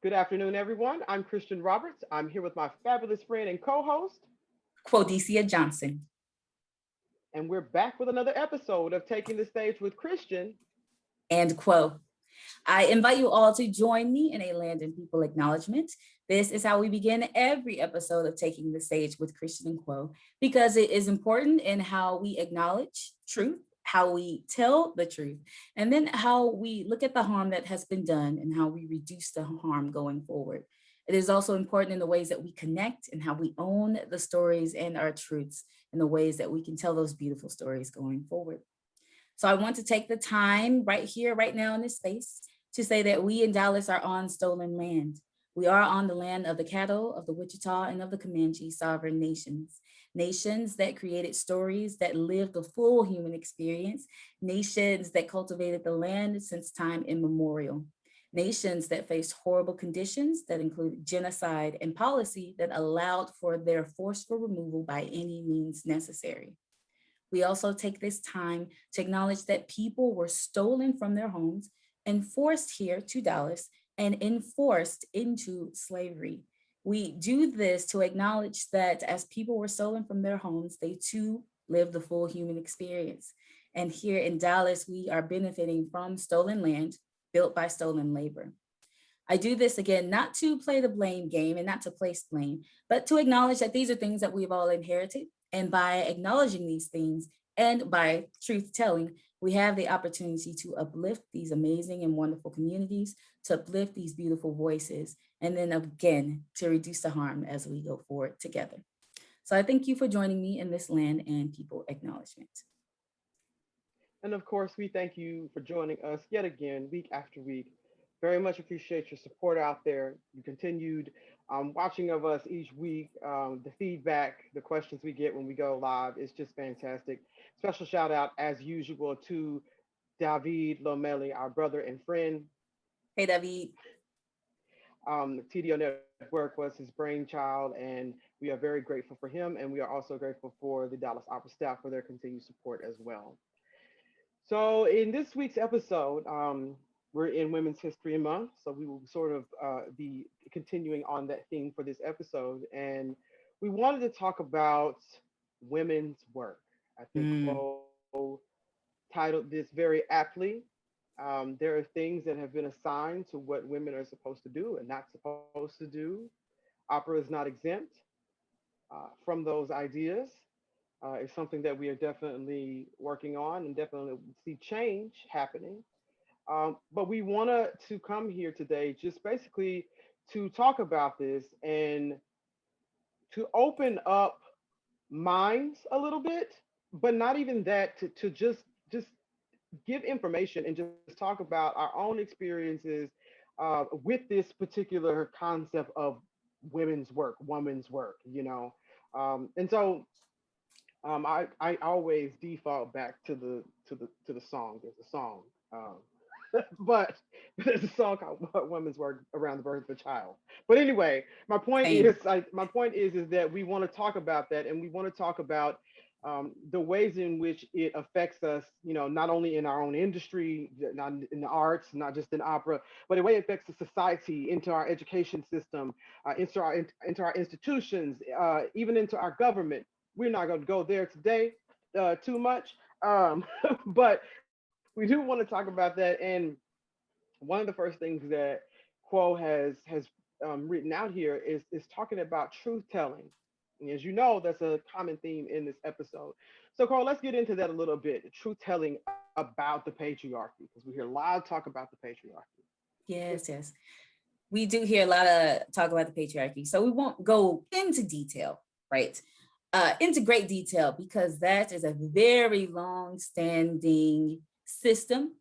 Good afternoon, everyone. I'm Christian Roberts. I'm here with my fabulous friend and co-host, Quo Johnson. and we're back with another episode of Taking the Stage with Christian. And Quo. I invite you all to join me in a land and people acknowledgement. This is how we begin every episode of Taking the Stage with Kristian and Quo, because it is important in how we acknowledge truth, how we tell the truth, and then how we look at the harm that has been done and how we reduce the harm going forward. It is also important in the ways that we connect and how we own the stories and our truths in the ways that we can tell those beautiful stories going forward. So I want to take the time right here, right now in this space to say that we in Dallas are on stolen land. We are on the land of the Caddo, of the Wichita, and of the Comanche sovereign nations. Nations that created stories that lived the full human experience. Nations that cultivated the land since time immemorial. Nations that faced horrible conditions that included genocide and policy that allowed for their forceful removal by any means necessary. We also take this time to acknowledge that people were stolen from their homes and forced here to Dallas and enforced into slavery. We do this to acknowledge that as people were stolen from their homes, they too lived the full human experience. And here in Dallas, we are benefiting from stolen land built by stolen labor. I do this again, not to play the blame game and not to place blame, but to acknowledge that these are things that we've all inherited. And by acknowledging these things and by truth telling, we have the opportunity to uplift these amazing and wonderful communities, to uplift these beautiful voices, and then again, to reduce the harm as we go forward together. So I thank you for joining me in this land and people acknowledgement. And of course, we thank you for joining us yet again, week after week. Very much appreciate your support out there. You continued watching of us each week. The feedback, the questions we get when we go live is just fantastic. Special shout out, as usual, to David Lomeli, our brother and friend. Hey, David. TDO Network was his brainchild, and we are very grateful for him. And we are also grateful for the Dallas Opera staff for their continued support as well. So, in this week's episode, we're in Women's History Month, so we will sort of be continuing on that theme for this episode. And we wanted to talk about women's work. I think Mm, Quo titled this very aptly. There are things that have been assigned to what women are supposed to do and not supposed to do. Opera is not exempt from those ideas. It's something that we are definitely working on and definitely see change happening. But we wanted to come here today just basically to talk about this and to open up minds a little bit, but not even that to just give information and just talk about our own experiences with this particular concept of women's work, woman's work, you know. And so I always default back to the song. There's a song, but there's a song called "Women's Work Around the Birth of a Child." But anyway, same. my point is that we want to talk about that, and we want to talk about the ways in which it affects us. You know, not only in our own industry, not in the arts, not just in opera, but the way it affects the society, into our education system, into our institutions, even into our government. We're not going to go there today too much, but we do want to talk about that. And one of the first things that Quo has written out here is talking about truth telling. And as you know, that's a common theme in this episode. So, Quo, let's get into that a little bit. Truth telling about the patriarchy, because we hear a lot of talk about the patriarchy. Yes, yes. We do hear a lot of talk about the patriarchy. So we won't go into detail, right? Into great detail, because that is a very long standing system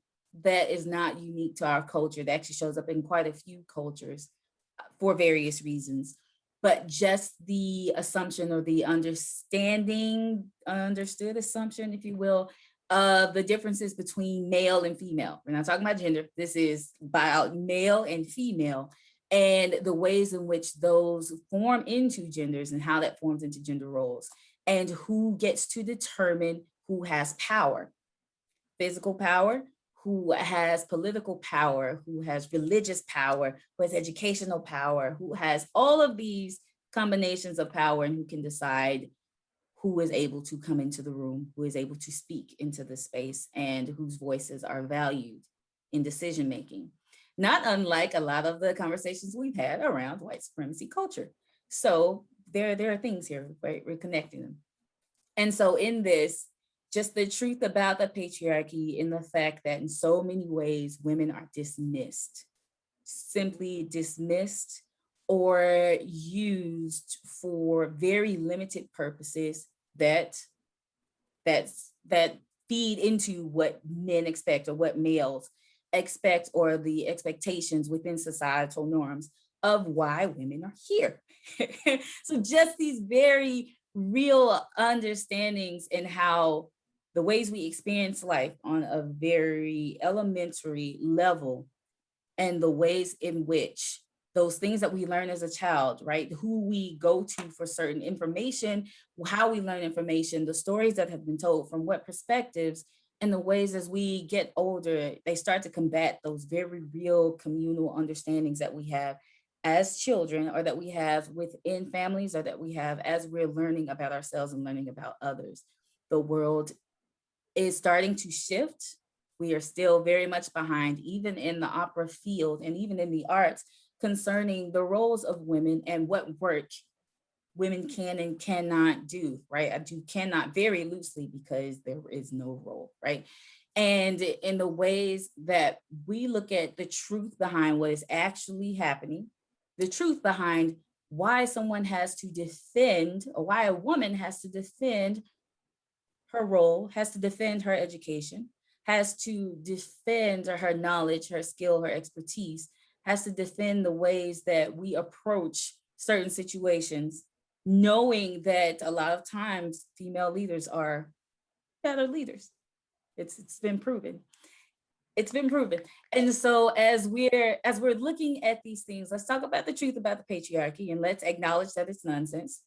that is not unique to our culture. That actually shows up in quite a few cultures for various reasons. But just the assumption or the understood assumption, if you will, of the differences between male and female. We're not talking about gender. This is about male and female and the ways in which those form into genders and how that forms into gender roles and who gets to determine who has power, physical power, who has political power, who has religious power, who has educational power, who has all of these combinations of power, and who can decide who is able to come into the room, who is able to speak into the space, and whose voices are valued in decision making. Not unlike a lot of the conversations we've had around white supremacy culture. So there are things here, right? We're connecting them. And so in this, just the truth about the patriarchy, in the fact that in so many ways women are dismissed, simply dismissed, or used for very limited purposes that that feed into what men expect, or what males expect, or the expectations within societal norms of why women are here. So just these very real understandings in how the ways we experience life on a very elementary level, and the ways in which those things that we learn as a child, right? Who we go to for certain information, how we learn information, the stories that have been told, from what perspectives, and the ways as we get older, they start to combat those very real communal understandings that we have as children, or that we have within families, or that we have as we're learning about ourselves and learning about others. The world is starting to shift. We are still very much behind, even in the opera field and even in the arts, concerning the roles of women and what work women can and cannot do, right? I do cannot very loosely, because there is no role, right? And in the ways that we look at the truth behind what is actually happening, the truth behind why someone has to defend, or why a woman has to defend her role, has to defend her education, has to defend her knowledge, her skill, her expertise, has to defend the ways that we approach certain situations, knowing that a lot of times female leaders are better leaders. It's been proven. It's been proven. And so as we're looking at these things, let's talk about the truth about the patriarchy, and let's acknowledge that it's nonsense.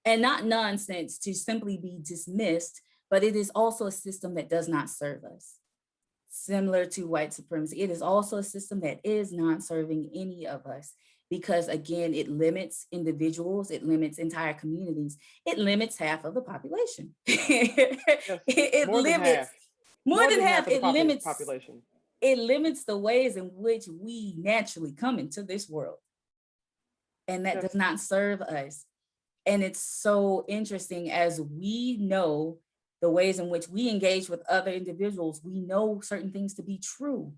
And not nonsense to simply be dismissed, but it is also a system that does not serve us. Similar to white supremacy, it is also a system that is not serving any of us, because again, it limits individuals, it limits entire communities, it limits half of the population. Yes, It more than limits half. more More than than half. half of the population. It limits the ways in which we naturally come into this world. And that Yes. does not serve us. And it's so interesting, as we know the ways in which we engage with other individuals, we know certain things to be true.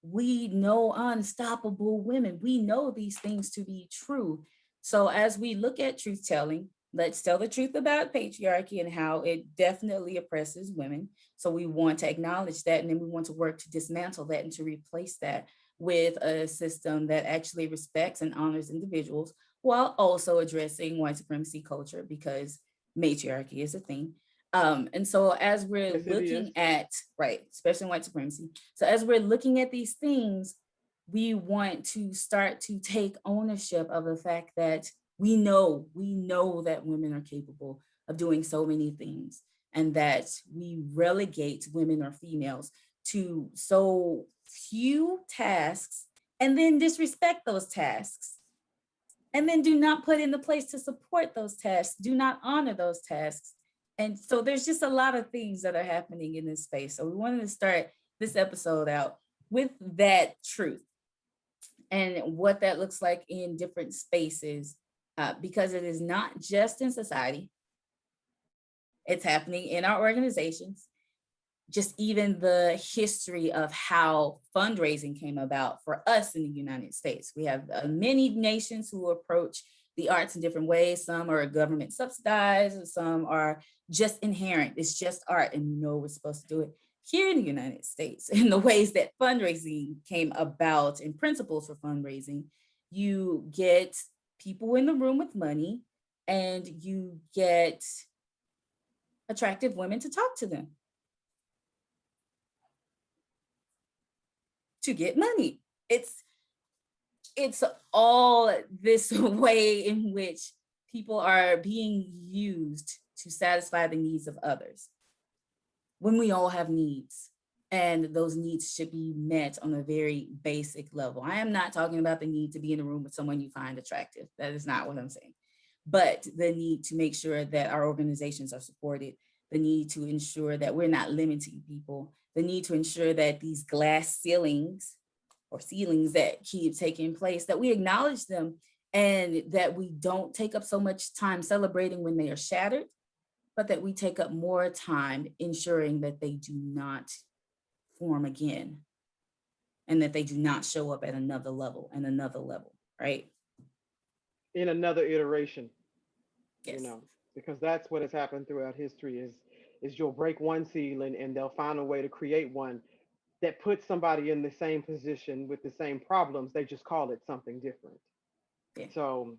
We know unstoppable women. We know these things to be true. So as we look at truth telling, let's tell the truth about patriarchy and how it definitely oppresses women. So we want to acknowledge that, and then we want to work to dismantle that and to replace that with a system that actually respects and honors individuals, while also addressing white supremacy culture, because matriarchy is a thing. And so as we're Yes, it is. looking at, right, especially white supremacy, so as we're looking at these things, we want to start to take ownership of the fact that we know that women are capable of doing so many things, and that we relegate women or females to so few tasks, and then disrespect those tasks, and then do not put in the place to support those tasks, do not honor those tasks. And so there's just a lot of things that are happening in this space. So we wanted to start this episode out with that truth and what that looks like in different spaces, because it is not just in society, it's happening in our organizations. Just even the history of how fundraising came about for us in the United States. We have many nations who approach the arts in different ways. Some are government subsidized, and some are just inherent. It's just art, and we know we're supposed to do it. Here in the United States, in the ways that fundraising came about and principles for fundraising, you get people in the room with money, and you get attractive women to talk to them, to get money. It's all this way in which people are being used to satisfy the needs of others, when we all have needs. And those needs should be met on a very basic level. I am not talking about the need to be in a room with someone you find attractive. That is not what I'm saying. But the need to make sure that our organizations are supported, the need to ensure that we're not limiting people, the need to ensure that these glass ceilings or ceilings that keep taking place, that we acknowledge them and that we don't take up so much time celebrating when they are shattered, but that we take up more time ensuring that they do not form again and that they do not show up at another level and another level, right? In another iteration, you Yes. know, because that's what has happened throughout history is you'll break one ceiling and they'll find a way to create one that puts somebody in the same position with the same problems. They just call it something different. Yeah. So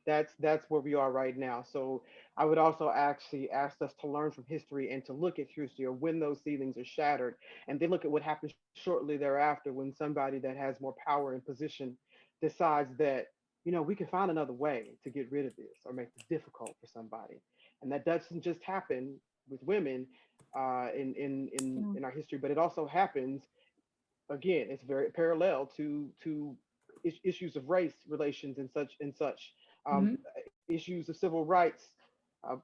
that's where we are right now. So I would also actually ask us to learn from history and to look at history or when those ceilings are shattered, and then look at what happens shortly thereafter when somebody that has more power and position decides that, you know, we can find another way to get rid of this or make this difficult for somebody. And that doesn't just happen with women in our history, but it also happens, again, it's very parallel to issues of race relations and such, um, Mm-hmm. issues of civil rights,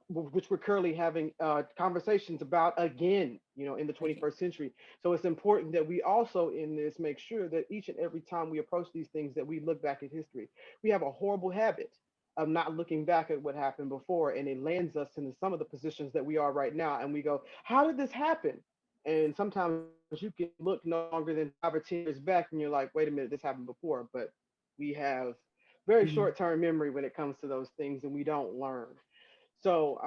which we're currently having conversations about again, you know, in the Okay. 21st century. So it's important that we also in this make sure that each and every time we approach these things that we look back at history. We have a horrible habit of not looking back at what happened before, and it lands us into some of the positions that we are right now, and we go, how did this happen? And sometimes you can look no longer than 5 or 10 years back and you're like, wait a minute, this happened before. But we have very Mm-hmm. short-term memory when it comes to those things, and we don't learn. So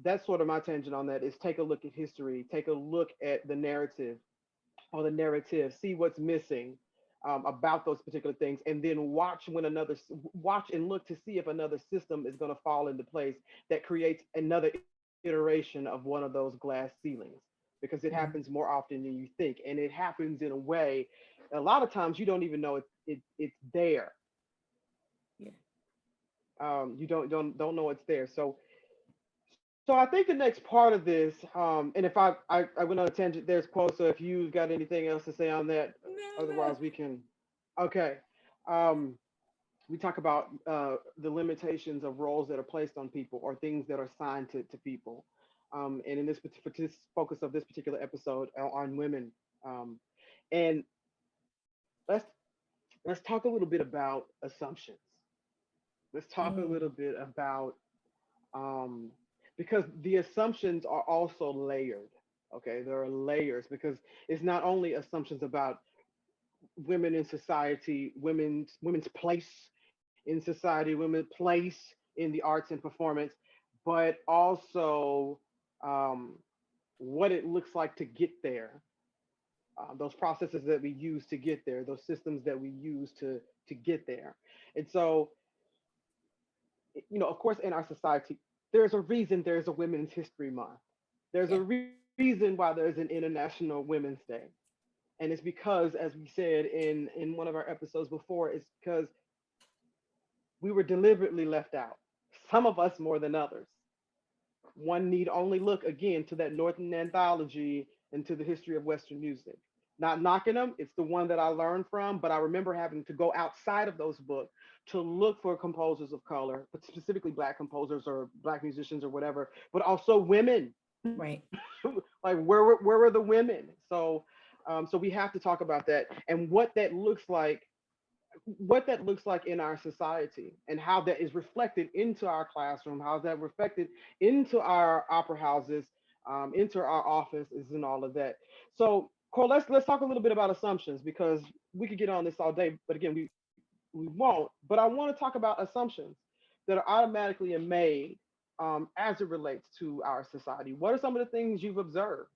that's sort of my tangent on that, is take a look at history, take a look at the narrative or the narrative, see what's missing about those particular things, and then watch and look to see if another system is going to fall into place that creates another iteration of one of those glass ceilings, because it happens Mm-hmm. more often than you think, and it happens in a way a lot of times you don't even know it's there. Yeah. You don't know it's there. So I think the next part of this, and if I went on a tangent, there's quote. So if you've got anything else to say on that, No, otherwise no. we can. Okay. Um, we talk about the limitations of roles that are placed on people or things that are assigned to people. And in this for this focus of this particular episode on women, um, and let's let's talk a little bit about assumptions. Let's talk a little Mm. bit about um, because the assumptions are also layered. Okay, there are layers because it's not only assumptions about women in society, women's place in society, women's place in the arts and performance, but also um, what it looks like to get there. Those processes that we use to get there, those systems that we use to get there, and so you know, of course, in our society, there's a reason there's a Women's History Month. There's a Yeah. reason why there's an International Women's Day. And it's because, as we said in one of our episodes before, it's because we were deliberately left out. Some of us more than others. One need only look again to that Northern anthology and to the history of Western music. Not knocking them, it's the one that I learned from, but I remember having to go outside of those books to look for composers of color, but specifically Black composers or Black musicians or whatever, but also women. Right. Like where were the women? So we have to talk about that and what that looks like in our society and how that is reflected into our classroom, how that reflected into our opera houses, into our offices and all of that. So Cole, let's talk a little bit about assumptions because we could get on this all day, but again, we won't. But I want to talk about assumptions that are automatically made as it relates to our society. What are some of the things you've observed?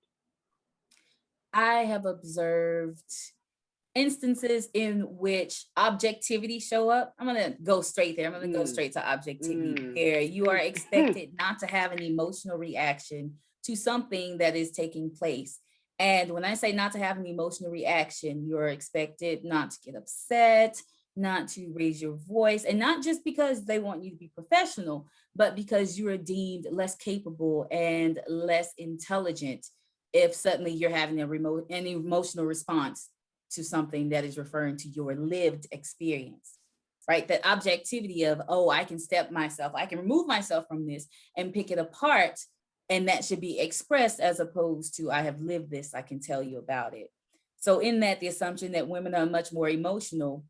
I have observed instances in which objectivity show up. I'm going to go straight there. I'm going to go Mm, straight to objectivity, mm, where you are mm, expected not to have an emotional reaction to something that is taking place. And when I say not to have an emotional reaction, you're expected not to get upset, not to raise your voice, and not just because they want you to be professional, but because you are deemed less capable and less intelligent if suddenly you're having an emotional response to something that is referring to your lived experience, right? That objectivity of, oh, I can I can remove myself from this and pick it apart. And that should be expressed as opposed to, I have lived this, I can tell you about it. So, in that, the assumption that women are much more emotional,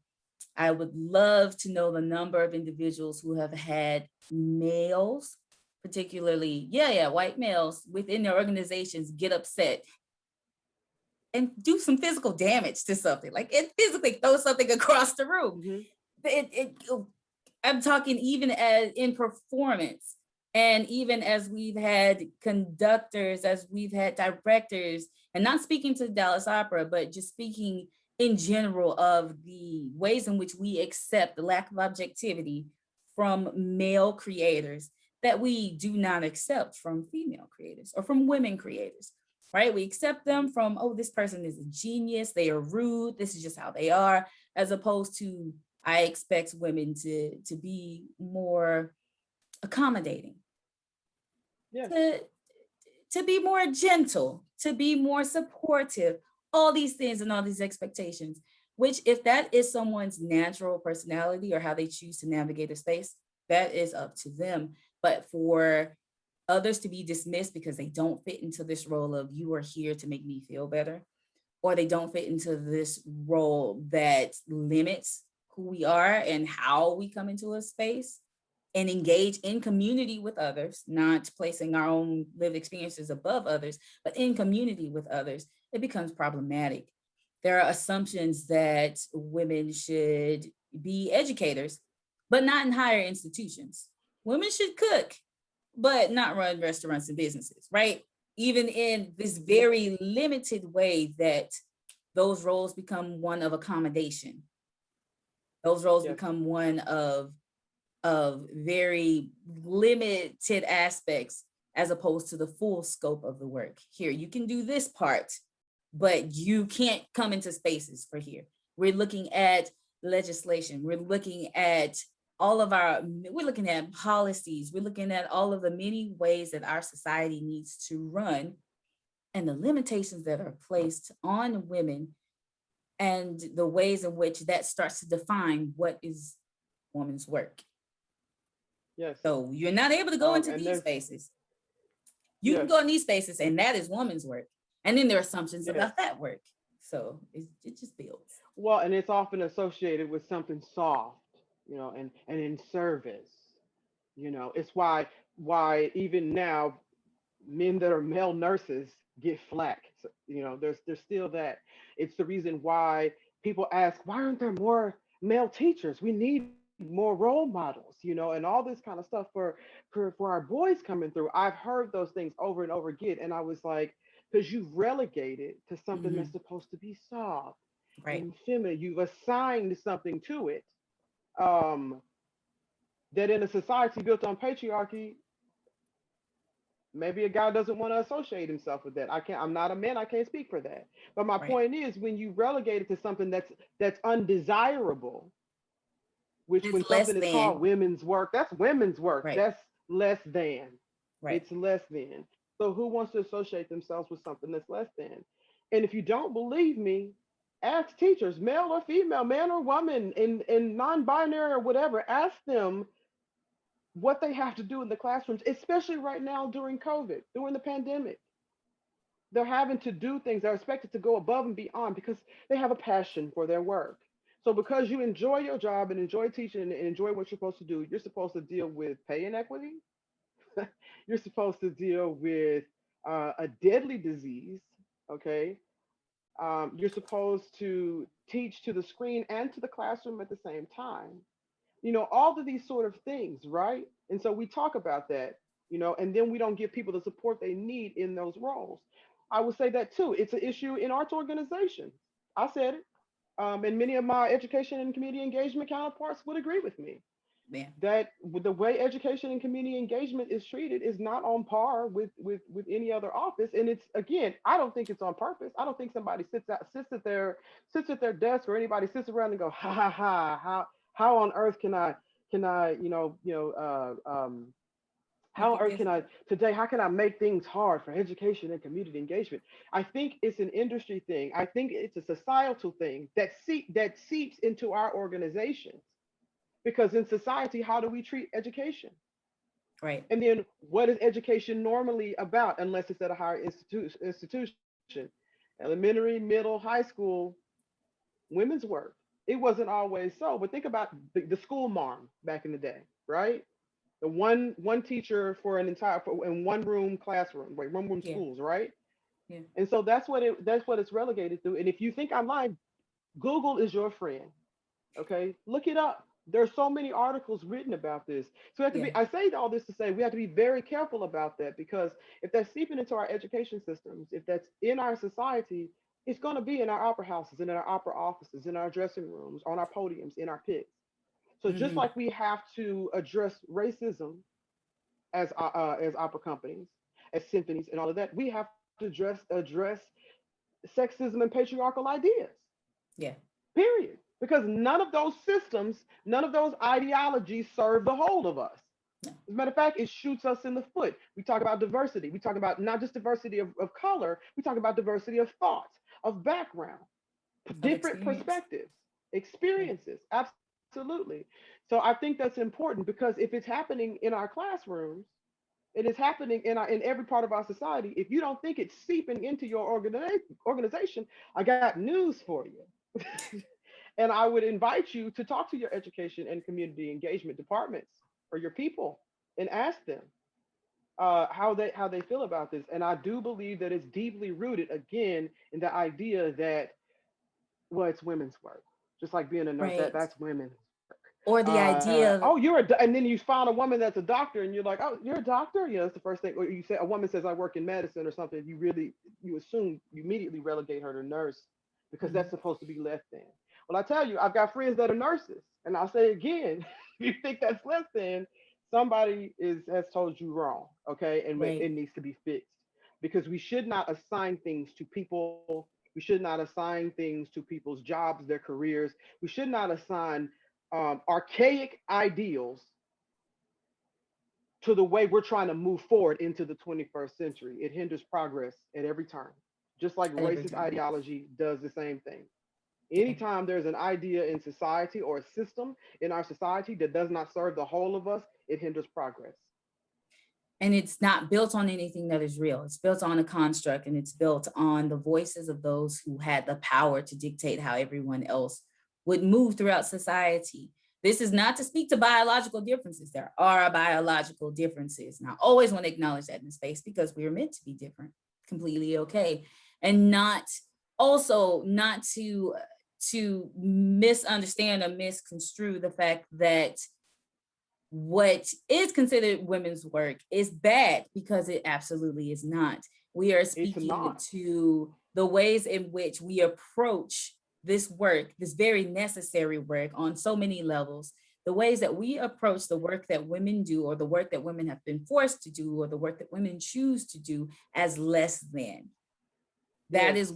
I would love to know the number of individuals who have had males, particularly, white males within their organizations get upset and do some physical damage to something, like it physically throw something across the room. Mm-hmm. I'm talking even as in performance, and even as we've had conductors, as we've had directors, and not speaking to Dallas Opera, but just speaking in general of the ways in which we accept the lack of objectivity from male creators that we do not accept from female creators or from women creators, right? We accept them from, oh, this person is a genius, they are rude, this is just how they are, as opposed to, I expect women to be more accommodating, Yes. to be more gentle, to be more supportive, all these things and all these expectations, which if that is someone's natural personality or how they choose to navigate a space, that is up to them. But for others to be dismissed because they don't fit into this role of, you are here to make me feel better, or they don't fit into this role that limits who we are and how we come into a space and engage in community with others, not placing our own lived experiences above others, but in community with others, it becomes problematic. There are assumptions that women should be educators, but not in higher institutions. Women should cook, but not run restaurants and businesses, right? Even in this very limited way that those roles become one of accommodation. Those roles Yes. become one of very limited aspects as opposed to the full scope of the work. Here, you can do this part, but you can't come into spaces for here. We're looking at legislation. We're looking at we're looking at policies. We're looking at all of the many ways that our society needs to run and the limitations that are placed on women and the ways in which that starts to define what is woman's work. Yes. So you're not able to go into And these there's spaces. You can yes. go in these spaces, and that is woman's work. And then there are assumptions Yes. about that work. So it just builds. Well, and it's often associated with something soft, and in service. It's why even now men that are male nurses get flack. So, there's still that. It's the reason why people ask, why aren't there more male teachers? We need more role models, and all this kind of stuff for our boys coming through. I've heard those things over and over again, and I was like, because you've relegated to something that's Mhm. supposed to be soft Right. and feminine. You've assigned something to it. Um, that in a society built on patriarchy, maybe a guy doesn't want to associate himself with that. I'm not a man, I can't speak for that. But my Right. point is, when you relegate it to something that's undesirable, which It's when less something is called than. women's work, that's women's work. Right. That's less than. Right. It's less than. So who wants to associate themselves with something that's less than? And if you don't believe me, ask teachers, male or female, man or woman, in non-binary or whatever, ask them what they have to do in the classrooms, especially right now during COVID, during the pandemic. They're having to do things, they're expected to go above and beyond because they have a passion for their work. So because you enjoy your job and enjoy teaching and enjoy what you're supposed to do, you're supposed to deal with pay inequity. You're supposed to deal with a deadly disease. Okay. You're supposed to teach to the screen and to the classroom at the same time. All of these sort of things, right? And so we talk about that, and then we don't give people the support they need in those roles. I would say that too. It's an issue in arts organizations. I said it. And many of my education and community engagement counterparts would agree with me Yeah. that with the way education and community engagement is treated is not on par with any other office. And it's, again, I don't think it's on purpose. I don't think somebody sits at their desk, or anybody sits around and go, ha ha ha, how on earth can I Make How it or can I difficult. today? How can I make things hard for education and community engagement? I think it's an industry thing. I think it's a societal thing that seeps into our organizations. Because in society, how do we treat education? Right. And then what is education normally about, unless it's at a higher institution? Elementary, middle, high school, women's work. It wasn't always so. But think about the school marm back in the day, right? The one teacher for an entire in one room classroom, wait, one room Yeah. schools, right? Yeah. And so that's what it's relegated to. And if you think I'm lying, Google is your friend. Okay, look it up. There's so many articles written about this. So we have to Yeah. be. I say all this to say we have to be very careful about that, because if that's seeping into our education systems, if that's in our society, it's going to be in our opera houses, and in our opera offices, in our dressing rooms, on our podiums, in our pits. So just Hmm. like we have to address racism as opera companies, as symphonies, and all of that, we have to address sexism and patriarchal ideas. Yeah. Period. Because none of those systems, none of those ideologies serve the whole of us. No. As a matter of fact, it shoots us in the foot. We talk about diversity. We talk about not just diversity of color, we talk about diversity of thought, of background, Of different experience. perspectives, Yeah. experiences. Absolutely. So I think that's important, because if it's happening in our classrooms, it is happening in every part of our society. If you don't think it's seeping into your organization, I got news for you. And I would invite you to talk to your education and community engagement departments or your people and ask them how they feel about this. And I do believe that it's deeply rooted again in the idea that, well, it's women's work. Just like being a nurse, Right. that's women's work. Or the idea Oh, of, and then you found a woman that's a doctor, and you're like, oh, you're a doctor. You know, that's the first thing. Or you say a woman says I work in medicine or something. You assume you immediately relegate her to nurse, because Mhm. that's supposed to be less than. Well, I tell you, I've got friends that are nurses, and I'll say again, if you think that's less than, somebody is has told you wrong, okay, and Right. it needs to be fixed, because we should not assign things to people. We should not assign things to people's jobs, their careers. We should not assign archaic ideals to the way we're trying to move forward into the 21st century. It hinders progress at every turn, just like At every racist turn. ideology does the same thing. Yeah. Anytime there's an idea in society or a system in our society that does not serve the whole of us, it hinders progress. And it's not built on anything that is real. It's built on a construct, and it's built on the voices of those who had the power to dictate how everyone else would move throughout society. This is not to speak to biological differences. There are biological differences. And I always want to acknowledge that in space, because we are meant to be different, completely okay. And not also not to misunderstand or misconstrue the fact that what is considered women's work is bad, because it absolutely is not. We are It's speaking not. to the ways in which we approach this work, this very necessary work on so many levels. The ways that we approach the work that women do, or the work that women have been forced to do, or the work that women choose to do, as less than. Yes.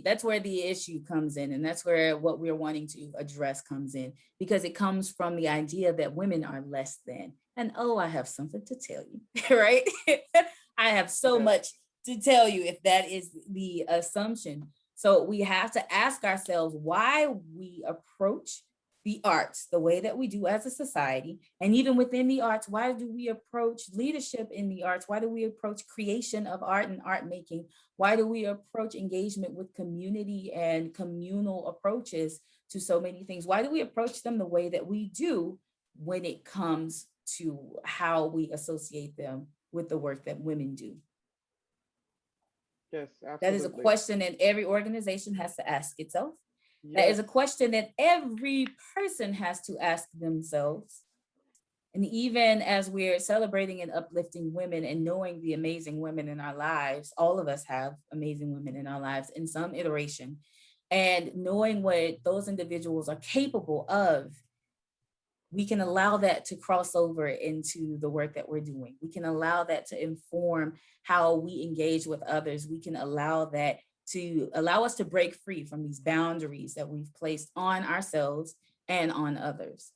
That's where the issue comes in, and that's where what we're wanting to address comes in, because it comes from the idea that women are less than. And oh, I have something to tell you. Right. I have so Yes. much to tell you if that is the assumption. So we have to ask ourselves why we approach the arts the way that we do as a society. And even within the arts, why do we approach leadership in the arts? Why do we approach creation of art and art making? Why do we approach engagement with community and communal approaches to so many things? Why do we approach them the way that we do when it comes to how we associate them with the work that women do? Yes. That is a Absolutely. question that every organization has to ask itself. That is Yes. a question that every person has to ask themselves. And even as we're celebrating and uplifting women and knowing the amazing women in our lives, all of us have amazing women in our lives in some iteration. And knowing what those individuals are capable of, we can allow that to cross over into the work that we're doing. We can allow that to inform how we engage with others. We can allow that to allow us to break free from these boundaries that we've placed on ourselves and on others.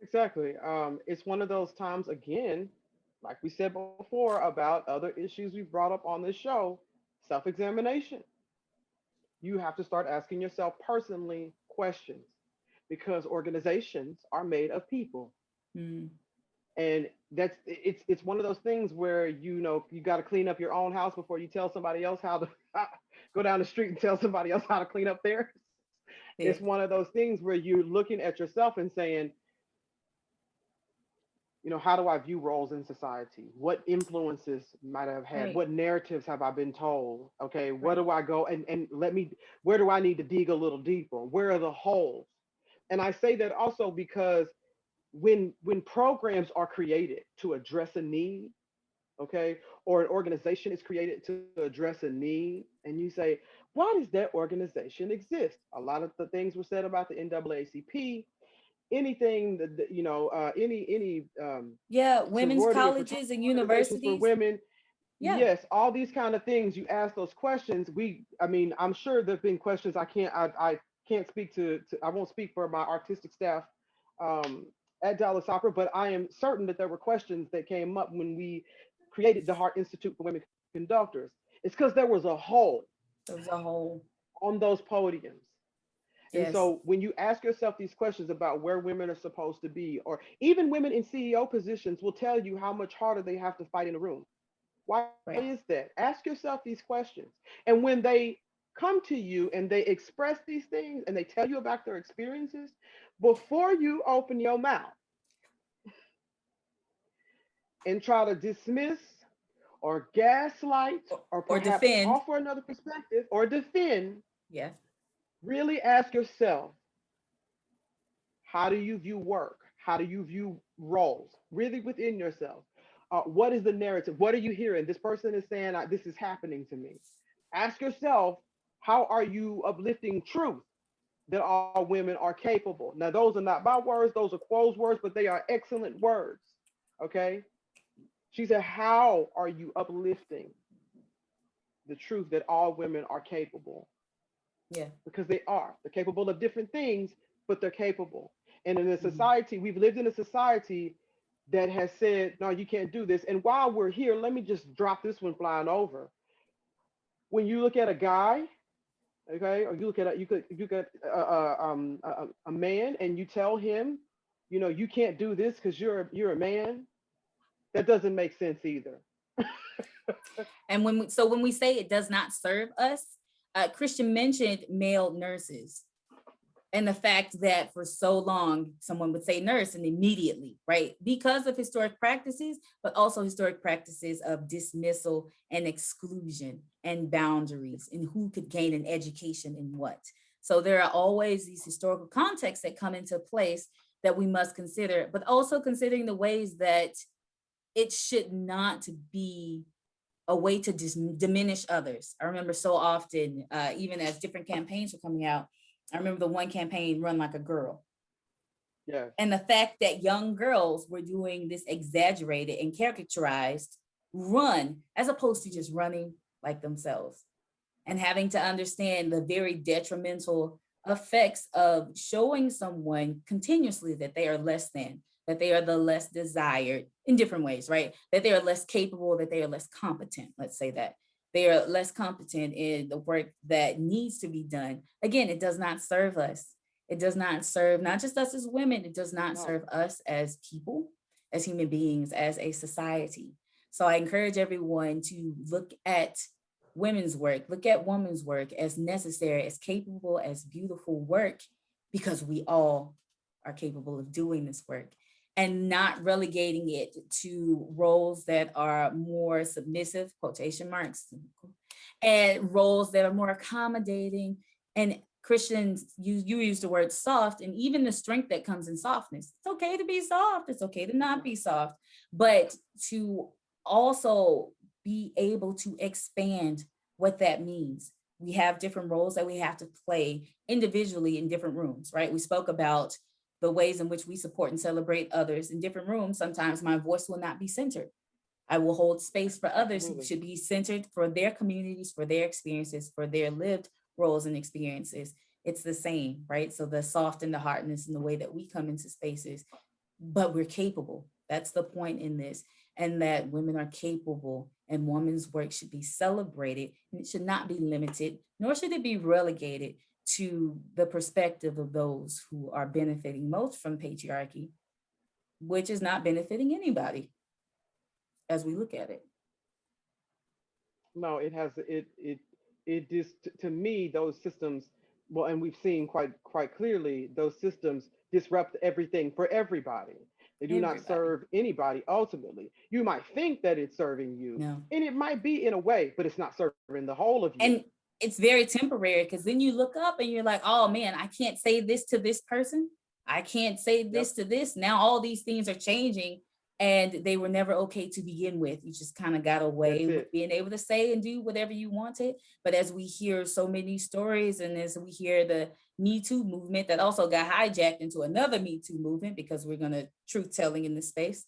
Exactly. It's one of those times again, like we said before about other issues we've brought up on this show, self-examination. You have to start asking yourself personally questions because organizations are made of people. Mm, And it's one of those things where you got to clean up your own house before you tell somebody else how to go down the street and tell somebody else how to clean up theirs. yeah, It's one of those things where you're looking at yourself and saying, how do I view roles in society? What influences might I have had? right, What narratives have I been told? Okay, what right, do I go and where do I need to dig a little deeper? Where are the holes? And I say that also because when programs are created to address a need, okay, or an organization is created to address a need, and you say, why does that organization exist? A lot of the things were said about the NAACP, anything any yeah. Women's sorority or colleges fraternity and organizations for universities. women. Yeah, Yes, all these kind of things. You ask those questions. I mean, I'm sure there've been questions. I can't speak to I won't speak for my artistic staff um, at Dallas Opera, but I am certain that there were questions that came up when we created the Heart Institute for Women Conductors. It's because there was a hole there was a whole, on those podiums. And yes, so when you ask yourself these questions about where women are supposed to be, or even women in CEO positions will tell you how much harder they have to fight in a room. Why is right. that? Ask yourself these questions. And when they come to you and they express these things and they tell you about their experiences, before you open your mouth and try to dismiss or gaslight or Or perhaps defend. offer another perspective or defend, Yeah. really ask yourself, how do you view work? How do you view roles? Really within yourself. What is the narrative? What are you hearing? This person is saying, this is happening to me. Ask yourself, how are you uplifting truth that all women are capable? Now, those are not my words, those are Quo's words, but they are excellent words. Okay? She said, how are you uplifting the truth that all women are capable? Yeah. Because they are. They're capable of different things, but they're capable. And in a Mhm. society, we've lived in a society that has said, no, you can't do this. And while we're here, let me just drop this one flying over. When you look at a guy, okay, or you look at a man, and you tell him, you can't do this because you're a man. That doesn't make sense either. And when we say it does not serve us, Christian mentioned male nurses and the fact that for so long someone would say nurse and immediately, right, because of historic practices, but also historic practices of dismissal and exclusion and boundaries and who could gain an education in what. So there are always these historical contexts that come into place that we must consider, but also considering the ways that it should not be a way to diminish others. I remember so often, even as different campaigns were coming out, I remember the one campaign, Run Like a Girl. Yes. And the fact that young girls were doing this exaggerated and caricaturized run as opposed to just running like themselves and having to understand the very detrimental effects of showing someone continuously that they are less than, that they are the less desired in different ways, right? That they are less capable, that they are less competent. Let's say that they are less competent in the work that needs to be done. Again, it does not serve us. It does not serve not just us as women, it does not No. serve us as people, as human beings, as a society. So I encourage everyone to look at women's work, look at women's work as necessary, as capable, as beautiful work, because we all are capable of doing this work and not relegating it to roles that are more submissive, quotation marks, and roles that are more accommodating. And Christians, you use the word soft, and even the strength that comes in softness. It's okay to be soft. It's okay to not be soft, but to also be able to expand what that means. We have different roles that we have to play individually in different rooms, right? We spoke about the ways in which we support and celebrate others in different rooms. Sometimes my voice will not be centered. I will hold space for others who Absolutely. should be centered for their communities, for their experiences, for their lived roles and experiences. It's the same, right? So the soft and the hardness and the way that we come into spaces, but we're capable. That's the point in this. And that women are capable and women's work should be celebrated and it should not be limited, nor should it be relegated to the perspective of those who are benefiting most from patriarchy, which is not benefiting anybody as we look at it. No, it has it just to me those systems. Well, and we've seen quite clearly those systems disrupt everything for everybody. They do not Everybody. serve anybody ultimately. You might think that it's serving you, No. and it might be in a way, but it's not serving the whole of you. And it's very temporary because then you look up and you're like, oh man, I can't say this to this person. I can't say Yep, this to this. Now all these things are changing and they were never okay to begin with. You just kind of got that's away with it. being able to say and do whatever you wanted. But as we hear so many stories and as we hear the Me Too movement that also got hijacked into another Me Too movement because we're going to truth telling in this space.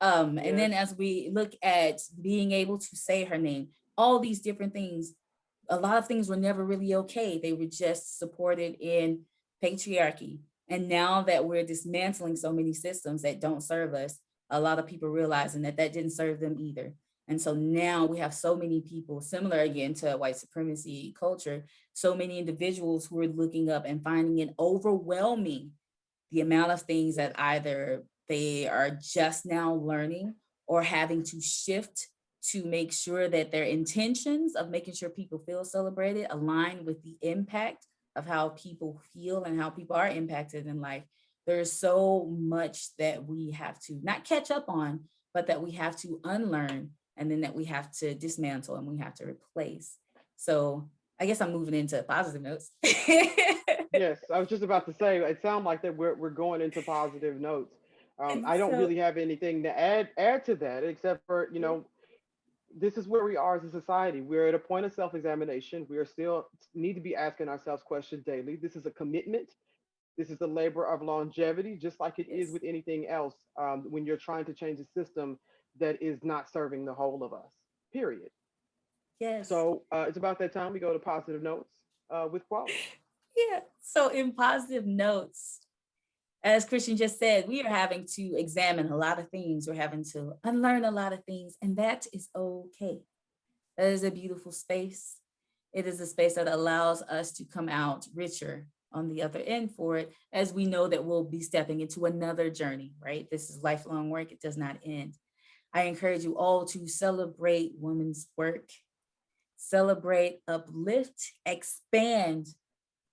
And Yes, then as we look at being able to say her name, all these different things, a lot of things were never really okay. They were just supported in patriarchy. And now that we're dismantling so many systems that don't serve us, a lot of people realizing that that didn't serve them either. And so now we have so many people, similar again to white supremacy culture, so many individuals who are looking up and finding it overwhelming the amount of things that either they are just now learning or having to shift to make sure that their intentions of making sure people feel celebrated align with the impact of how people feel and how people are impacted in life. There's so much that we have to not catch up on, but that we have to unlearn and then that we have to dismantle and we have to replace. So I guess I'm moving into positive notes. yes. I was just about to say it sounds like that we're going into positive notes. And I don't so, really have anything to add to that except for yeah, this is where we are as a society. We're at a point of self-examination. We are still need to be asking ourselves questions daily. This is a commitment. This is a labor of longevity, just like it is with yes, anything else. When you're trying to change a system that is not serving the whole of us. Period. yes. So it's about that time we go to positive notes with Quo. Yeah. So, in positive notes, as Christian just said, we are having to examine a lot of things. We're having to unlearn a lot of things, and that is okay. That is a beautiful space. It is a space that allows us to come out richer on the other end for it, as we know that we'll be stepping into another journey, right? This is lifelong work, it does not end. I encourage you all to celebrate women's work, celebrate, uplift, expand,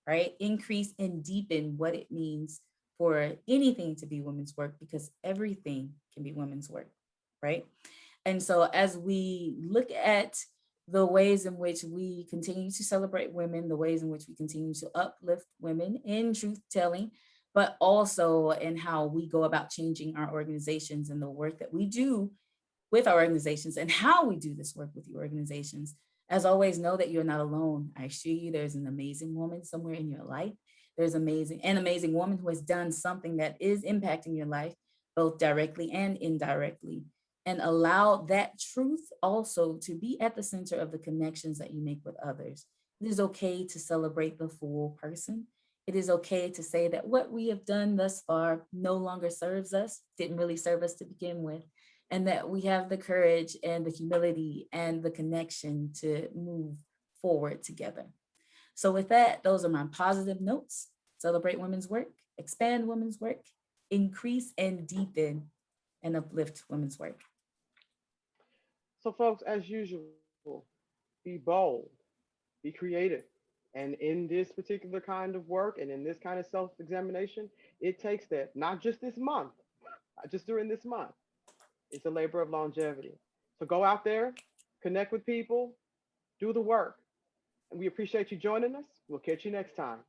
right? Increase and deepen what it means for anything to be women's work because everything can be women's work, right? And so as we look at the ways in which we continue to celebrate women, the ways in which we continue to uplift women in truth telling, but also in how we go about changing our organizations and the work that we do with our organizations and how we do this work with your organizations. As always, know that you're not alone. I assure you, there's an amazing woman somewhere in your life. There's an amazing woman who has done something that is impacting your life, both directly and indirectly. And allow that truth also to be at the center of the connections that you make with others. It is okay to celebrate the full person. It is okay to say that what we have done thus far no longer serves us, didn't really serve us to begin with, and that we have the courage and the humility and the connection to move forward together. So, with that, those are my positive notes. Celebrate women's work, expand women's work, increase and deepen and uplift women's work. So, folks, as usual, be bold, be creative. And in this particular kind of work and in this kind of self examination, it takes that, not just this month, not just during this month. It's a labor of longevity. So go out there, connect with people, do the work. And we appreciate you joining us. We'll catch you next time.